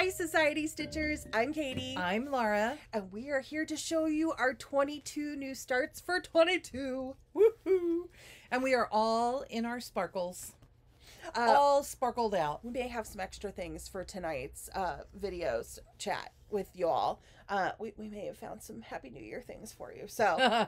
Hi, Society Stitchers. I'm Katie. I'm Laura. And we are here to show you our 22 new starts for 22. Woohoo! And we are all in our sparkles. All sparkled out. We may have some extra things for tonight's videos chat with you all. We may have found some Happy New Year things for you. So,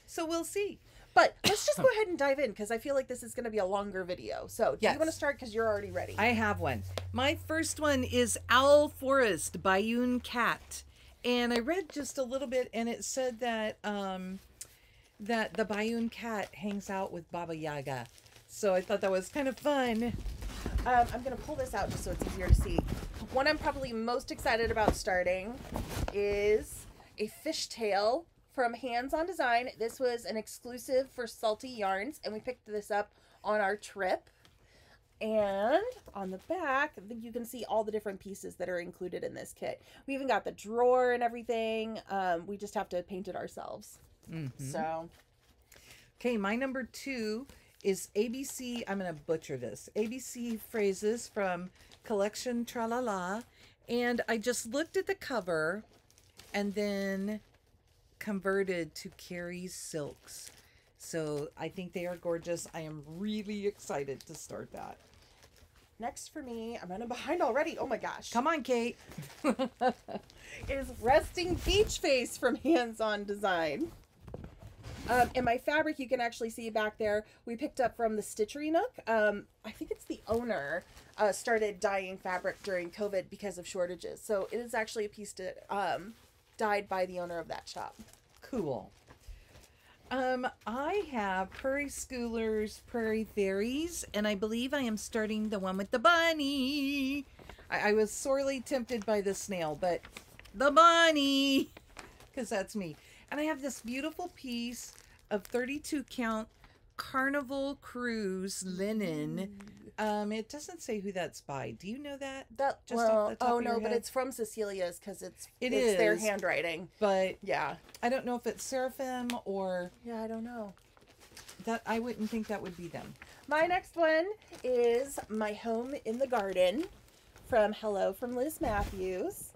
So we'll see. but let's just go ahead and dive in because I feel like this is going to be a longer video. So, do you want to start because you're already ready? I have one. My first one is Owl Forest by Untitled Cat. And I read just a little bit and it said that that the Bayun cat hangs out with Baba Yaga. So I thought that was kind of fun. I'm going to pull this out just so it's easier to see. One I'm probably most excited about starting is a fishtail from Hands On Design. This was an exclusive for Salty Yarns, and we picked this up on our trip. And on the back, I think you can see all the different pieces that are included in this kit. We even got the drawer and everything. We just have to paint it ourselves. So, Okay, my number 2 is ABC, I'm going to butcher this, ABC Phrases from Collection Tralala. And I just looked at the cover and then converted to Carrie's Silks. So I think they are gorgeous. I am really excited to start that. next for me, I'm running behind already. Oh my gosh. Come on, Kate. Is Resting Beach Face from Hands On Design. And my fabric, you can actually see back there, we picked up from the Stitchery Nook. I think it's the owner started dyeing fabric during COVID because of shortages. So it is actually a piece dyed by the owner of that shop. Cool. I have Prairie Schoolers Prairie Fairies, and I believe I am starting the one with the bunny. I was sorely tempted by the snail, but the bunny, because that's me. And I have this beautiful piece of 32 count Carnival Cruise linen. It doesn't say who that's by. Do you know that? Just off the top of your head? But it's from Cecilia's because it's their handwriting. But yeah, I don't know if it's Seraphim or I don't know. That I wouldn't think that would be them. My next one is My Home in the Garden from Hello from Liz Matthews.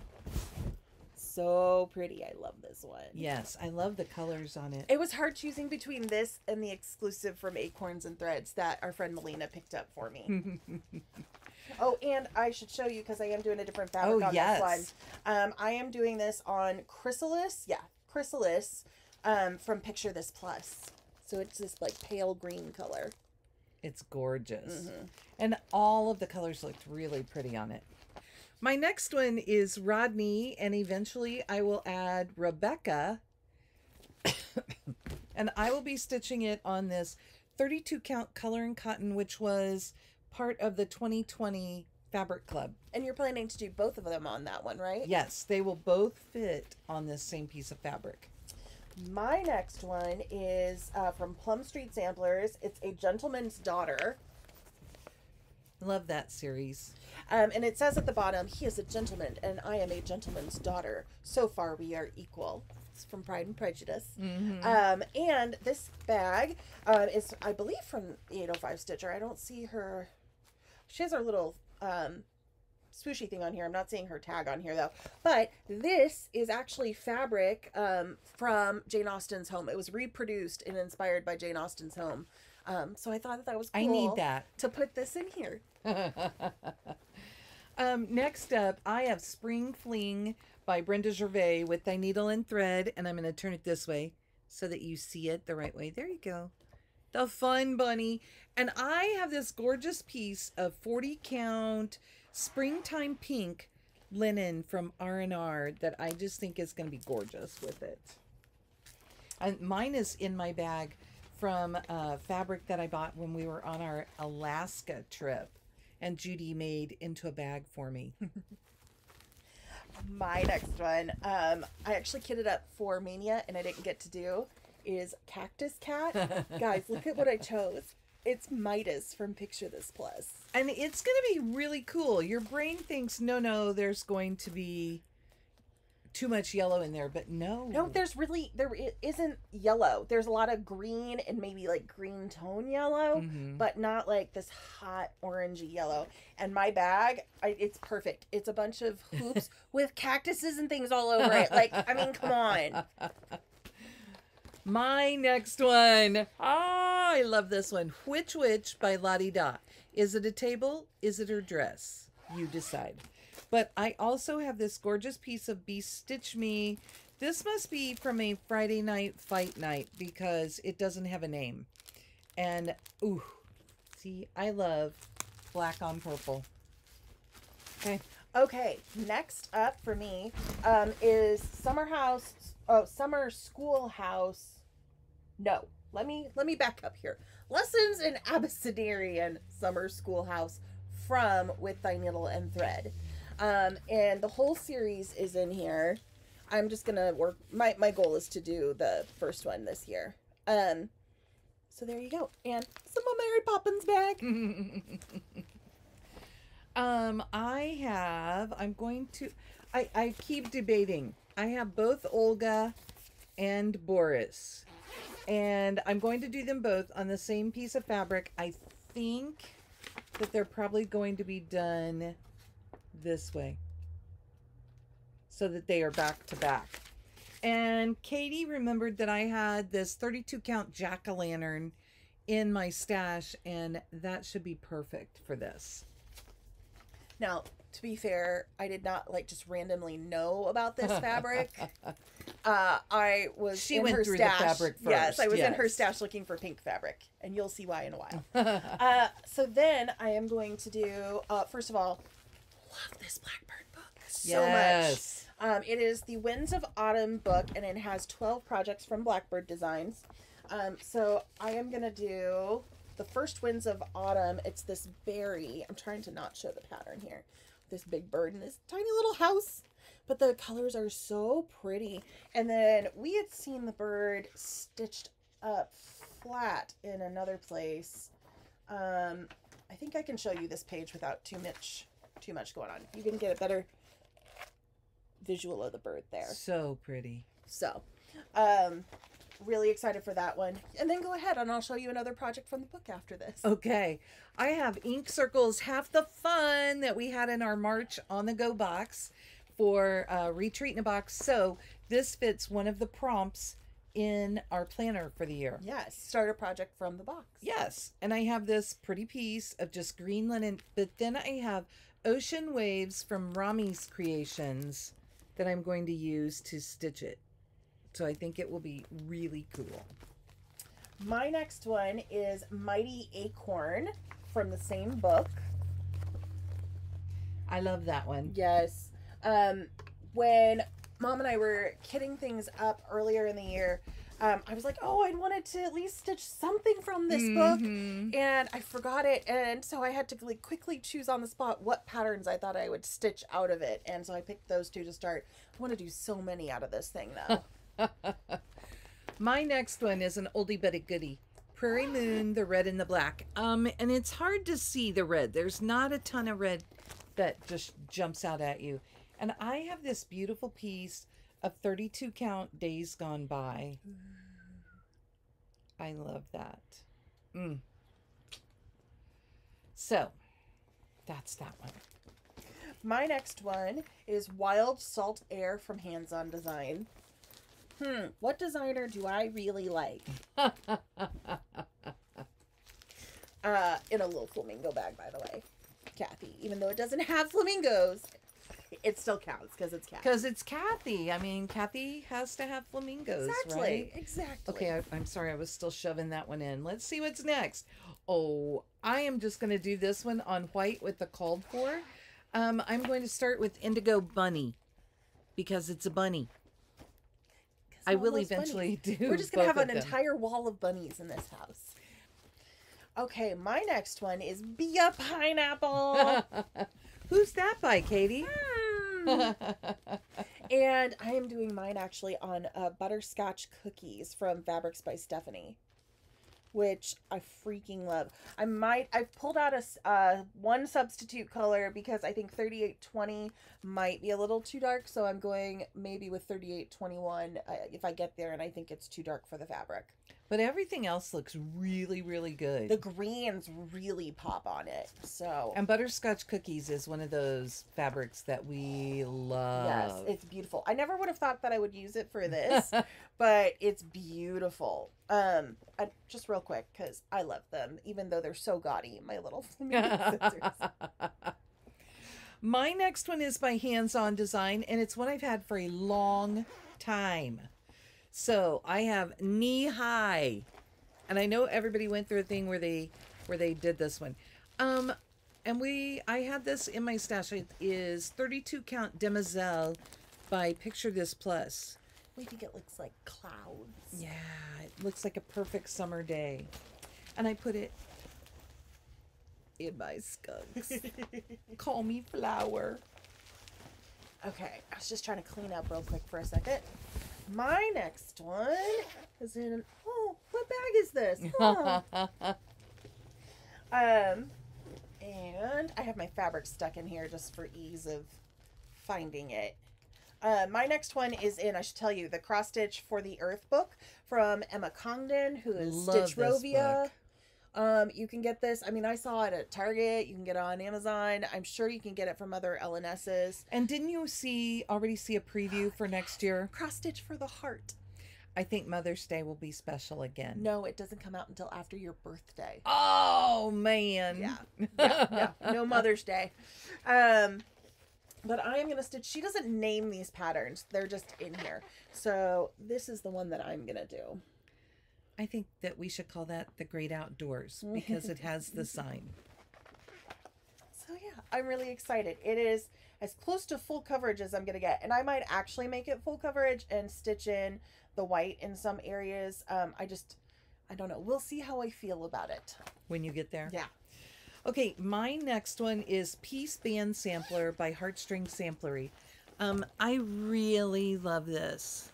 So pretty. I love this one. Yes, I love the colors on it. It was hard choosing between this and the exclusive from Acorns and Threads that our friend Melina picked up for me. Oh, and I should show you because I am doing a different fabric on this one. I am doing this on Chrysalis. Yeah, Chrysalis from Picture This Plus. So it's this like pale green color. It's gorgeous. And all of the colors looked really pretty on it. My next one is Rodney, and eventually I will add Rebecca. And I will be stitching it on this 32 count color and cotton, which was part of the 2020 Fabric Club. And you're planning to do both of them on that one, right? Yes, they will both fit on this same piece of fabric. My next one is from Plum Street Samplers. It's A Gentleman's Daughter. Love that series. And it says at the bottom, he is a gentleman and I am a gentleman's daughter. So far we are equal. It's from Pride and Prejudice. And this bag is, I believe, from the 805 Stitcher. I don't see her. She has her little swooshy thing on here. I'm not seeing her tag on here though. But this is actually fabric from Jane Austen's home. It was reproduced and inspired by Jane Austen's home. So I thought that was cool. I need that to put this in here. Next up, I have Spring Fling by Brenda Gervais with Thy Needle and Thread, and I'm going to turn it this way so that you see it the right way. There you go. The fun bunny. And I have this gorgeous piece of 40 count springtime pink linen from R&R that I just think is going to be gorgeous with it. And mine is in my bag from fabric that I bought when we were on our Alaska trip, and Judy made into a bag for me. My next one, I actually kitted up for Mania and I didn't get to do, is Cactus Cat. Guys, look at what I chose. It's Midas from Picture This Plus. And it's going to be really cool. Your brain thinks, no, there's going to be too much yellow in there, but no. No, there isn't yellow. There's a lot of green and maybe like green tone yellow, but not like this hot orangey yellow. And my bag, it's perfect. It's a bunch of hoops with cactuses and things all over it. Like, I mean, come on. My next one. Ah, I love this one. Which Witch by Lottie Da. Is it a table? Is it her dress? You decide. But I also have this gorgeous piece of Stitch Me. This must be from a Friday night fight night because it doesn't have a name. And, ooh, see, I love black on purple. Okay. Okay, next up for me is Summer Schoolhouse. No, let me back up here. Lessons in Abecedarian Summer Schoolhouse from With Thy Needle and Thread. And the whole series is in here. I'm just gonna work. My goal is to do the first one this year. So there you go. And some of Mary Poppins bag. I keep debating. I have both Olga and Boris. And I'm going to do them both on the same piece of fabric. I think that they're probably going to be done this way so that they are back to back. And Katie remembered that I had this 32 count jack-o'-lantern in my stash, and that should be perfect for this. Now, to be fair, I did not just randomly know about this fabric. I was she in went her through stash. The fabric first. Yes, I was in her stash looking for pink fabric, and you'll see why in a while. So then I am going to do, first of all, love this Blackbird book so much. It is the Winds of Autumn book, and it has 12 projects from Blackbird Designs. So I am going to do the first Winds of Autumn. It's this berry. I'm trying to not show the pattern here. This big bird in this tiny little house. But the colors are so pretty. And then we had seen the bird stitched up flat in another place. I think I can show you this page without too much going on. You can get a better visual of the bird there. So pretty. So, really excited for that one. And then go ahead and I'll show you another project from the book after this. Okay. I have ink circles, half the fun that we had in our March on the go box for Retreat in a Box. So this fits one of the prompts in our planner for the year. Yes. Start a project from the box. Yes. And I have this pretty piece of just green linen, but then I have Ocean Waves from Rami's Creations that I'm going to use to stitch it. So I think it will be really cool. My next one is Mighty Acorn from the same book. I love that one. Yes. When Mom and I were kitting things up earlier in the year, I was like, oh, I wanted to at least stitch something from this book, and I forgot it, and so I had to quickly choose on the spot what patterns I thought I would stitch out of it, and so I picked those two to start. I want to do so many out of this thing, though. My next one is an oldie but a goodie. Prairie Moon, the red and the black. And it's hard to see the red. There's not a ton of red that just jumps out at you. And I have this beautiful piece of 32 count Days Gone By. I love that. So, that's that one. My next one is Wild Salt Air from Hands On Design. What designer do I really like? In a little flamingo bag, by the way. Kathy. Even though it doesn't have flamingos, it still counts because it's Kathy. Because it's Kathy. I mean, Kathy has to have flamingos, right? Exactly. Okay, I'm sorry. I was still shoving that one in. Let's see what's next. Oh, I am just going to do this one on white with the called for. I'm going to start with Indigo Bunny because it's a bunny. I will eventually do. We're just going to have an entire wall of bunnies in this house. Okay, my next one is Be a Pineapple. Who's that by, Katie? And I am doing mine actually on butterscotch cookies from Fabrics by Stephanie, which I freaking love. I've pulled out one substitute color because I think 3820 might be a little too dark, so I'm going maybe with 3821 if I get there and I think it's too dark for the fabric. But everything else looks really, really good. The greens really pop on it. So, and butterscotch cookies is one of those fabrics that we love. Yes, it's beautiful. I never would have thought that I would use it for this, but it's beautiful. Just real quick, because I love them, even though they're so gaudy, my little scissors. My next one is by Hands On Design, and it's one I've had for a long time. So I have Knee High, and I know everybody went through a thing where they did this one. And I had this in my stash. It is 32 count Demoiselle by Picture This Plus. We think it looks like clouds. Yeah, it looks like a perfect summer day. And I put it in my skunks. Call me Flower. Okay, I was just trying to clean up real quick for a second. My next one is in, what bag is this? Huh. And I have my fabric stuck in here just for ease of finding it. My next one is in, I should tell you, the cross stitch for the Earth book from Emma Congdon, who is Stitchrovia. You can get this. I mean, I saw it at Target. You can get it on Amazon. I'm sure you can get it from other LNSs. And didn't you already see a preview for next year? Cross stitch for the heart. I think Mother's Day will be special again. No, it doesn't come out until after your birthday. Oh, man. Yeah. No Mother's Day. But I am going to stitch. She doesn't name these patterns. They're just in here. So this is the one that I'm going to do. I think that we should call that the Great Outdoors because it has the sign. So yeah, I'm really excited. It is as close to full coverage as I'm going to get. And I might actually make it full coverage and stitch in the white in some areas. I don't know. We'll see how I feel about it. When you get there? Yeah. Okay, my next one is Piece Band Sampler by Heartstring Samplery. I really love this.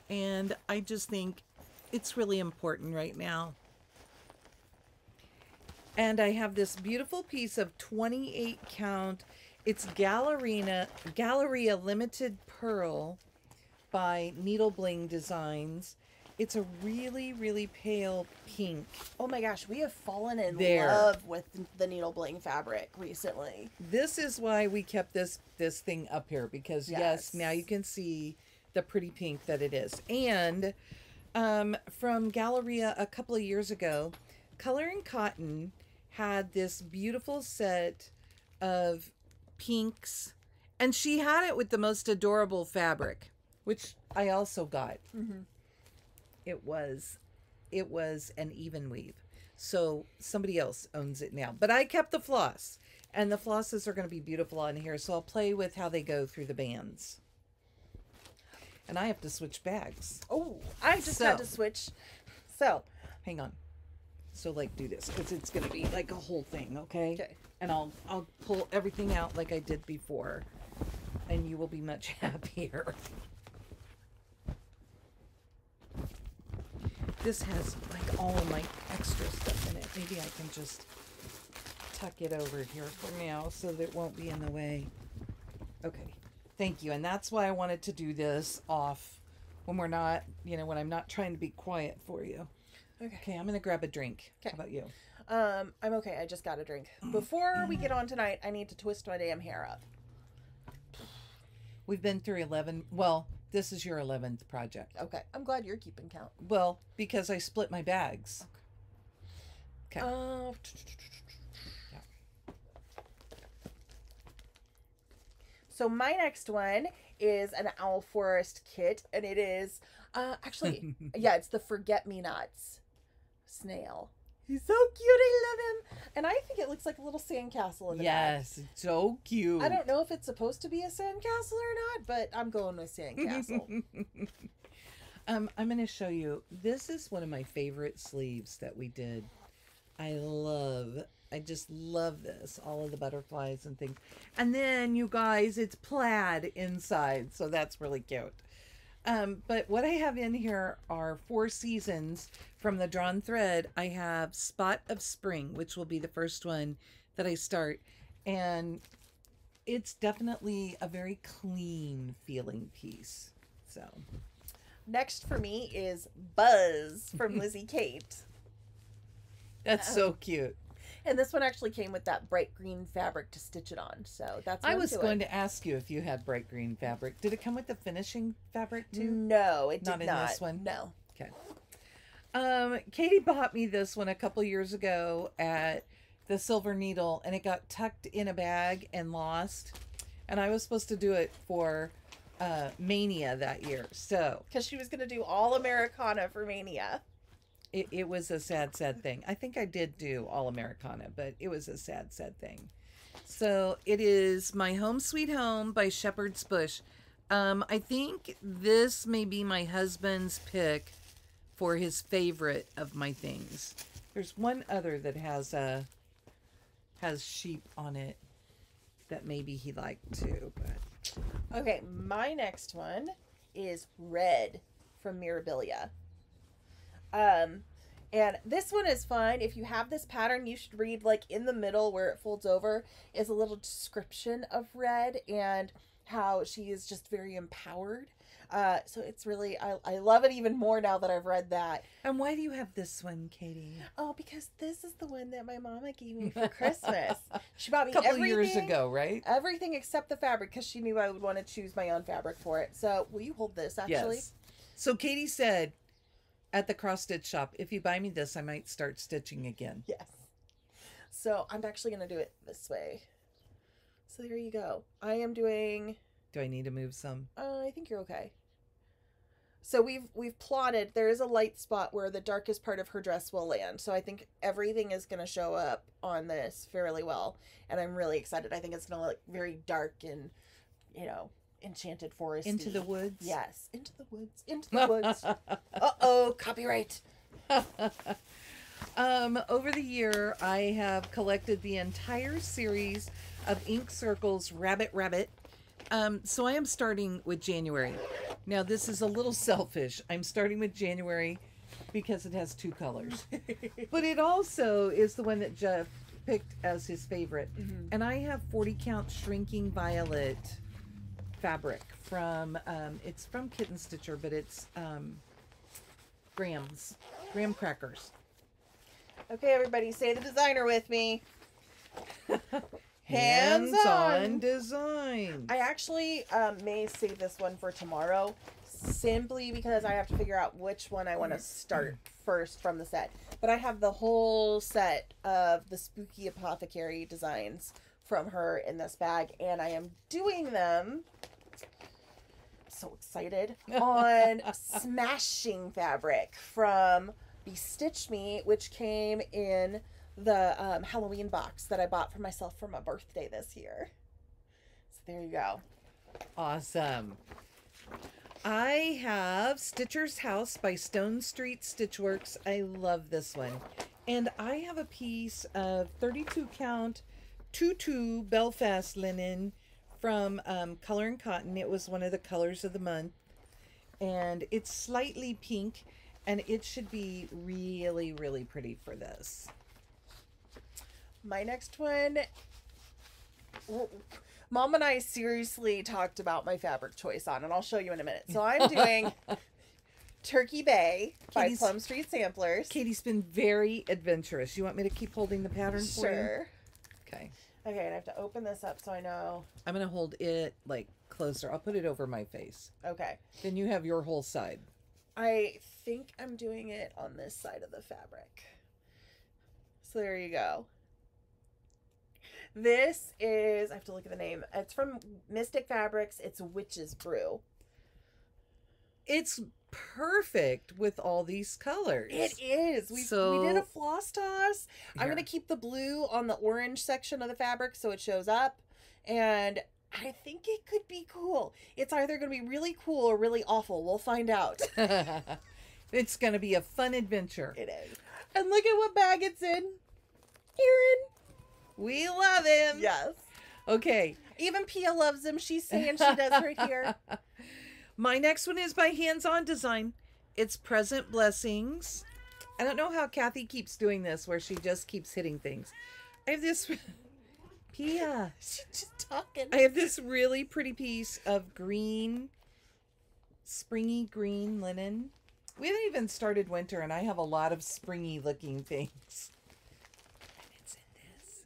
And I just think it's really important right now. And I have this beautiful piece of 28 count. It's Galleria Limited Pearl by Needle Bling Designs. It's a really, really pale pink. Oh my gosh, we have fallen in There. love with the needle bling fabric recently. This is why we kept this thing up here, because yes, now you can see the pretty pink that it is. And from Galleria a couple of years ago, Color and Cotton had this beautiful set of pinks, and she had it with the most adorable fabric, which I also got. Mm-hmm. It was an even weave. So somebody else owns it now. But I kept the floss. And the flosses are going to be beautiful on here. So I'll play with how they go through the bands. And I have to switch bags. Oh, I just had to switch. So, hang on. So like do this, because it's going to be like a whole thing, okay? Okay. And I'll pull everything out like I did before. And you will be much happier. This has like all of my extra stuff in it. Maybe I can just tuck it over here for now so that it won't be in the way. Okay, thank you. And that's why I wanted to do this off when we're not, when I'm not trying to be quiet for you. Okay, I'm gonna grab a drink. Okay. How about you? I'm okay. I just got a drink. Before we get on tonight, I need to twist my damn hair up. We've been through 11. Well, this is your 11th project. Okay. I'm glad you're keeping count. Well, because I split my bags. Okay. So my next one is an Owl Forest kit, and it is actually, it's the Forget-Me-Nots Snail. He's so cute. I love him. And I think it looks like a little sandcastle in the back. Yes, so cute. I don't know if it's supposed to be a sandcastle or not, but I'm going with sandcastle. I'm going to show you. This is one of my favorite sleeves that we did. I just love this. All of the butterflies and things. And then, you guys, it's plaid inside, so that's really cute. But what I have in here are 4 seasons from the drawn thread. I have Spot of Spring, which will be the first one that I start. And it's definitely a very clean feeling piece. So next for me is Buzz from Lizzie Kate. That's so cute. And this one actually came with that bright green fabric to stitch it on. So that's what I was going to ask you if you had bright green fabric. Did it come with the finishing fabric too? No, it did not. Not in this one? No. Okay. Katie bought me this one a couple years ago at the Silver Needle, and it got tucked in a bag and lost. And I was supposed to do it for Mania that year. So because she was going to do all Americana for Mania. It was a sad thing. I think I did do all Americana, but it was a sad thing. So it is My Home Sweet Home by Shepherd's Bush. I think this may be my husband's pick for his favorite of my things. There's one other that has sheep on it that maybe he liked too. But okay, my next one is Red from Mirabilia. And this one is fun. If you have this pattern, you should read, like, in the middle where it folds over is a little description of Red and how she is just very empowered. So it's really, I love it even more now that I've read that. And why do you have this one, Katie? Oh, because this is the one that my mama gave me for Christmas. She bought me a couple years ago, right? Everything except the fabric, because she knew I would want to choose my own fabric for it. So will you hold this, actually? Yes. So Katie said at the cross stitch shop, if you buy me this, I might start stitching again. Yes. So I'm actually going to do it this way. So there you go. I am doing... Do I need to move some? I think you're okay. So we've plotted. There is a light spot where the darkest part of her dress will land. So I think everything is going to show up on this fairly well. And I'm really excited. I think it's going to look very dark and, enchanted forest. Into the woods? Yes. Into the woods. Into the woods. Uh-oh. Copyright. Over the year, I have collected the entire series of Ink Circles Rabbit. So I am starting with January. Now, this is a little selfish. I'm starting with January because it has 2 colors. But it also is the one that Jeff picked as his favorite. Mm-hmm. And I have 40 count Shrinking Violet fabric from, it's from Kitten Stitcher, but it's graham crackers. Okay, everybody, say the designer with me. Hands-on design. I actually may save this one for tomorrow, simply because I have to figure out which one I want to start first from the set. But I have the whole set of the spooky Apothecary designs from her in this bag, and I am doing them, so excited, on smashing fabric from Bestitch Me, which came in the Halloween box that I bought for myself for my birthday this year. So there you go. Awesome. I have Stitcher's House by Stone Street Stitchworks. I love this one. And I have a piece of 32 count tutu Belfast linen from Color and Cotton. It was one of the colors of the month. And it's slightly pink, and it should be really, really pretty for this. My next one, Mom and I seriously talked about my fabric choice on, and I'll show you in a minute. So I'm doing Turkey Bay by Plum Street Samplers. Katie's been very adventurous. You want me to keep holding the pattern for you? Sure. Okay. Okay, and I have to open this up so I know. I'm going to hold it, like, closer. I'll put it over my face. Okay. Then you have your whole side. I think I'm doing it on this side of the fabric. So there you go. This is, I have to look at the name. It's from Mystic Fabrics. It's Witch's Brew. It's perfect with all these colors. It is. We did a floss toss. Here. I'm going to keep the blue on the orange section of the fabric so it shows up. And I think it could be cool. It's either going to be really cool or really awful. We'll find out. It's going to be a fun adventure. It is. And look at what bag it's in. Aaron. We love him. Yes. Okay. Even Pia loves him. She's saying she does right here. My next one is by Hands On Design. It's Present Blessings. I don't know how Kathy keeps doing this, where she just keeps hitting things. I have this... Pia. She's just talking. I have this really pretty piece of green, springy green linen. We haven't even started winter, and I have a lot of springy looking things. And it's in this.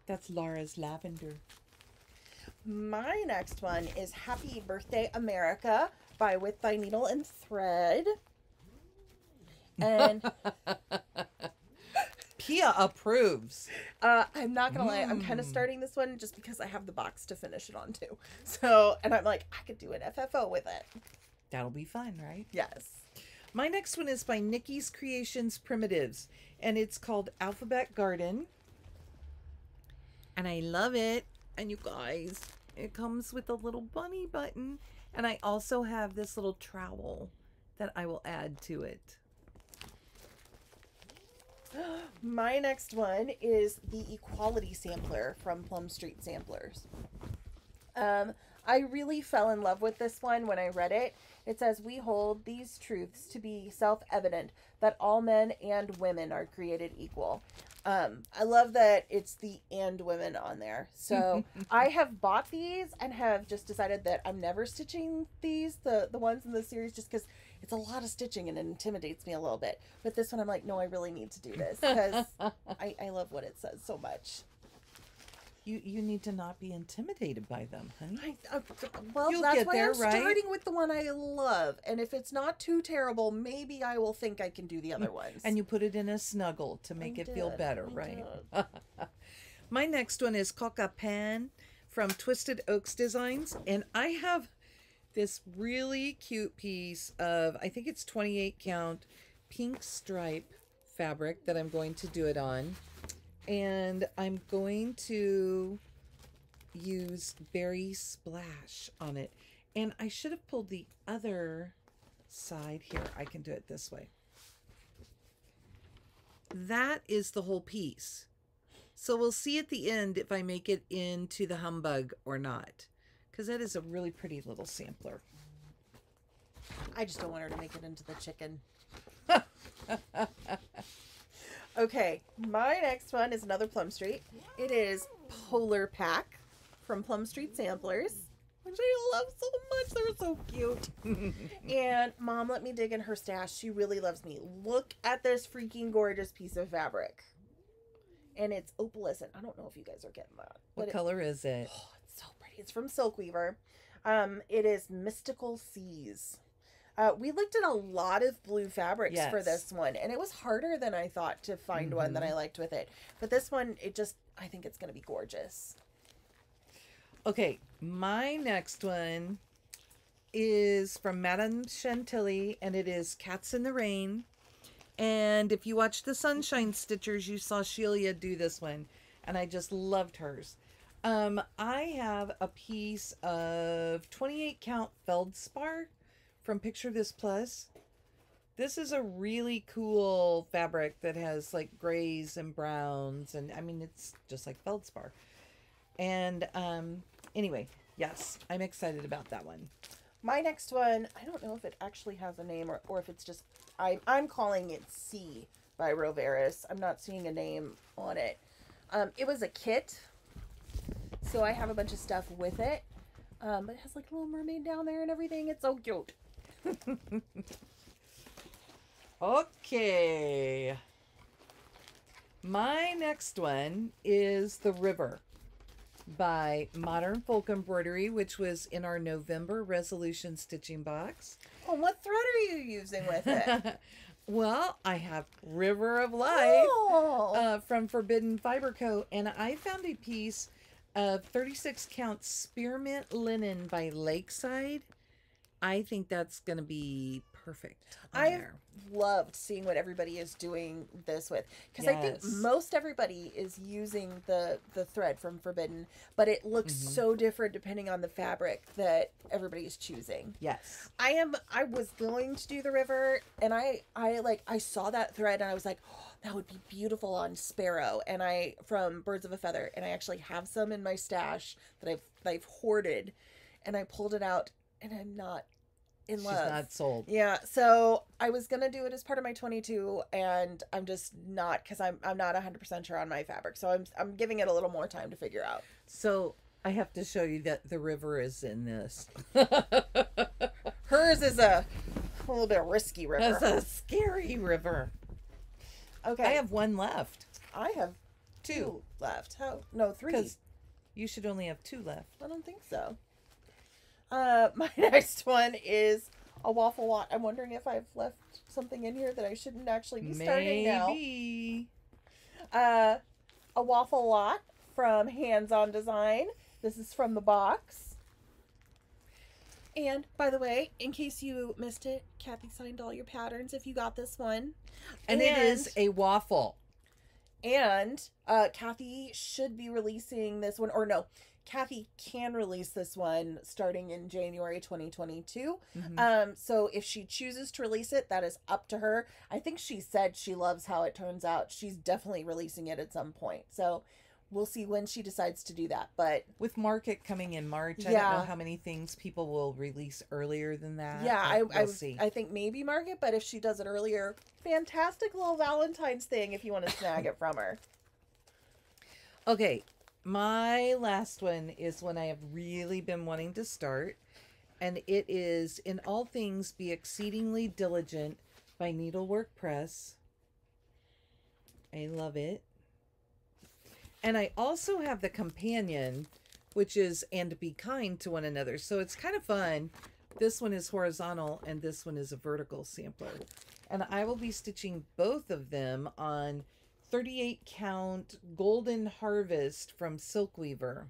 That's Laura's lavender. My next one is Happy Birthday America by With Thy Needle and Thread. And Pia approves. I'm not gonna lie, I'm kind of starting this one just because I have the box to finish it on too. So, and I'm like, I could do an FFO with it. That'll be fun, right? Yes. My next one is by Nikki's Creations Primitives, and it's called Alphabet Garden. And I love it. And you guys, it comes with a little bunny button. And I also have this little trowel that I will add to it. My next one is the Equality Sampler from Plum Street Samplers. I really fell in love with this one when I read it. It says, we hold these truths to be self-evident, that all men and women are created equal. I love that it's the and women on there. So I have bought these and have just decided that I'm never stitching these, the ones in the series, just because it's a lot of stitching and it intimidates me a little bit. But this one I'm like, no, I really need to do this because I love what it says so much. You need to not be intimidated by them, honey. Well, You'll that's get why there, I'm right? starting with the one I love. And if it's not too terrible, maybe I will think I can do the other ones. And you put it in a snuggle to make it feel better, right? My next one is Coca Pan from Twisted Oaks Designs. And I have this really cute piece of, I think it's 28 count pink stripe fabric that I'm going to do it on. And I'm going to use Berry Splash on it. And I should have pulled the other side. Here, I can do it this way. That is the whole piece. So we'll see at the end if I make it into the humbug or not. Because that is a really pretty little sampler. I just don't want her to make it into the chicken. Okay, my next one is another Plum Street. It is Polar Pack from Plum Street Samplers, which I love so much. They're so cute. And Mom let me dig in her stash. She really loves me. Look at this freaking gorgeous piece of fabric. And it's opalescent. I don't know if you guys are getting that. What color is it? Oh, it's so pretty. It's from Silk Weaver. It is Mystical Seas. We looked at a lot of blue fabrics for this one, and it was harder than I thought to find one that I liked with it. But this one, I think it's going to be gorgeous. Okay, my next one is from Madame Chantilly, and it is Cats in the Rain. And if you watch the Sunshine Stitchers, you saw Sheila do this one, and I just loved hers. I have a piece of 28 count feldspar from Picture This Plus. This is a really cool fabric that has like grays and browns, and I mean, it's just like feldspar. And anyway, yes, I'm excited about that one. My next one, I don't know if it actually has a name or if it's just, I'm calling it C by Roveris. I'm not seeing a name on it. It was a kit, so I have a bunch of stuff with it. But it has like a little mermaid down there and everything. It's so cute. Okay. My next one is The River by Modern Folk Embroidery, which was in our November resolution stitching box. Oh, what thread are you using with it? Well, I have River of Life Oh. from Forbidden Fiber Co. And I found a piece of 36 count spearmint linen by Lakeside. I think that's going to be perfect. I've loved seeing what everybody is doing this with, because I think most everybody is using the thread from Forbidden, but it looks so different depending on the fabric that everybody is choosing. Yes. I was going to do the river, and I saw that thread and I was like, oh, that would be beautiful on Sparrow, and from Birds of a Feather, and I actually have some in my stash that I've hoarded, and I pulled it out, and I'm not in She's love. not sold. Yeah, so I was gonna do it as part of my 22, and I'm just not, because I'm not 100% sure on my fabric, so I'm giving it a little more time to figure out. So I have to show you that the river is in this. Hers is a little bit risky river. That's a scary river. Okay, I have one left. I have two left. How? No, three. Because you should only have two left. I don't think so. My next one is a Waffle Walk. I'm wondering if I've left something in here that I shouldn't actually be starting now. Maybe. A Waffle Walk from Hands On Design. This is from the box. And, by the way, in case you missed it, Kathy signed all your patterns if you got this one. And it is a waffle. And Kathy should be releasing this one, or no, Kathy can release this one starting in January 2022. So if she chooses to release it, that is up to her. I think she said she loves how it turns out. She's definitely releasing it at some point. So we'll see when she decides to do that. But with market coming in March, I don't know how many things people will release earlier than that. Yeah, we'll see. I think maybe market, but if she does it earlier, fantastic little Valentine's thing if you want to snag it from her. Okay, my last one is one I have really been wanting to start, and it is In All Things Be Exceedingly Diligent by Needlework Press. I love it. And I also have the companion, which is And Be Kind to One Another. So it's kind of fun. This one is horizontal and this one is a vertical sampler. And I will be stitching both of them on 38 count Golden Harvest from Silkweaver.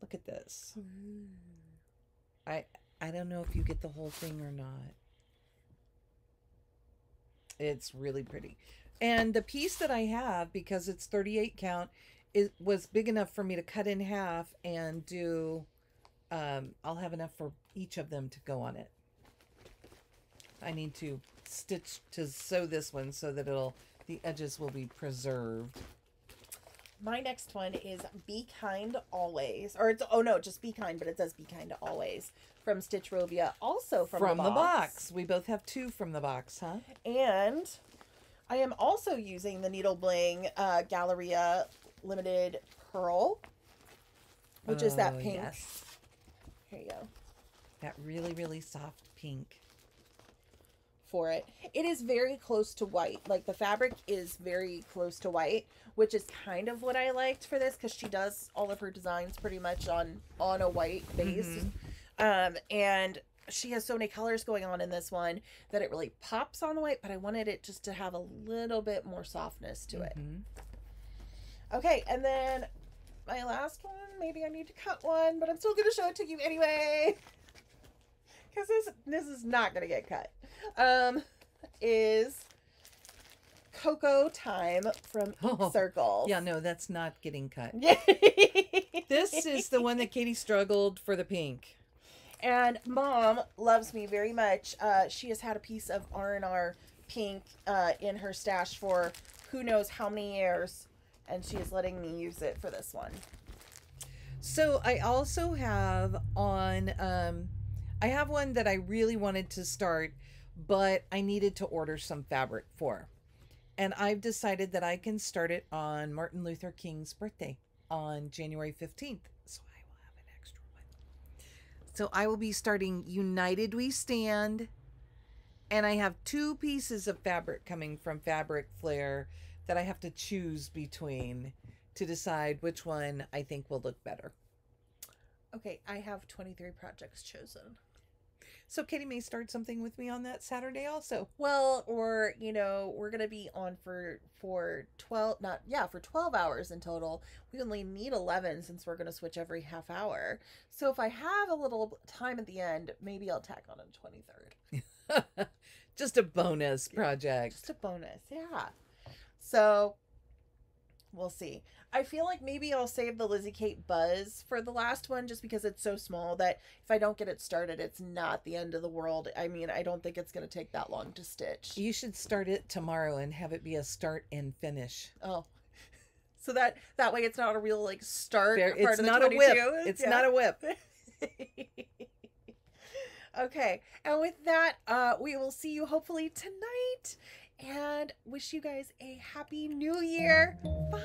Look at this. I don't know if you get the whole thing or not. It's really pretty. And the piece that I have, because it's 38 count, it was big enough for me to cut in half and do, I'll have enough for each of them to go on it. I need to sew this one so that the edges will be preserved. My next one is Be Kind Always. Or it's, just Be Kind, but it says Be Kind Always from Stitchrovia, also from the box. We both have two from the box, huh? And I am also using the Needle Bling Galleria Limited Pearl, which is that pink. Yes. Here you go. That really, really soft pink. For it. It is very close to white. Like, the fabric is very close to white, which is kind of what I liked for this, because she does all of her designs pretty much on a white base. And she has so many colors going on in this one that it really pops on the white, but I wanted it just to have a little bit more softness to it. Okay, and then my last one, maybe I need to cut one, but I'm still going to show it to you anyway. Because this is not going to get cut. Is Cocoa Time from Circles. Yeah, no, that's not getting cut. This is the one that Katie struggled for the pink. And Mom loves me very much. She has had a piece of R&R pink in her stash for who knows how many years, and she is letting me use it for this one. So I also have on, I have one that I really wanted to start, but I needed to order some fabric for. And I've decided that I can start it on Martin Luther King's birthday on January 15th. So I will have an extra one. So I will be starting United We Stand. And I have two pieces of fabric coming from Fabric Flair that I have to choose between to decide which one I think will look better. Okay, I have 23 projects chosen. So Katie may start something with me on that Saturday also. Well, or, we're going to be on for 12, for 12 hours in total. We only need 11 since we're going to switch every half hour. So if I have a little time at the end, maybe I'll tack on a 23rd. Just a bonus project. Just a bonus, yeah. So we'll see. I feel like maybe I'll save the Lizzie Kate Buzz for the last one, just because it's so small that if I don't get it started, it's not the end of the world. I mean, I don't think it's going to take that long to stitch. You should start it tomorrow and have it be a start and finish. Oh, so that way it's not a real start. It's not a whip. It's not a whip. Okay. And with that, we will see you hopefully tonight and wish you guys a happy new year. Bye.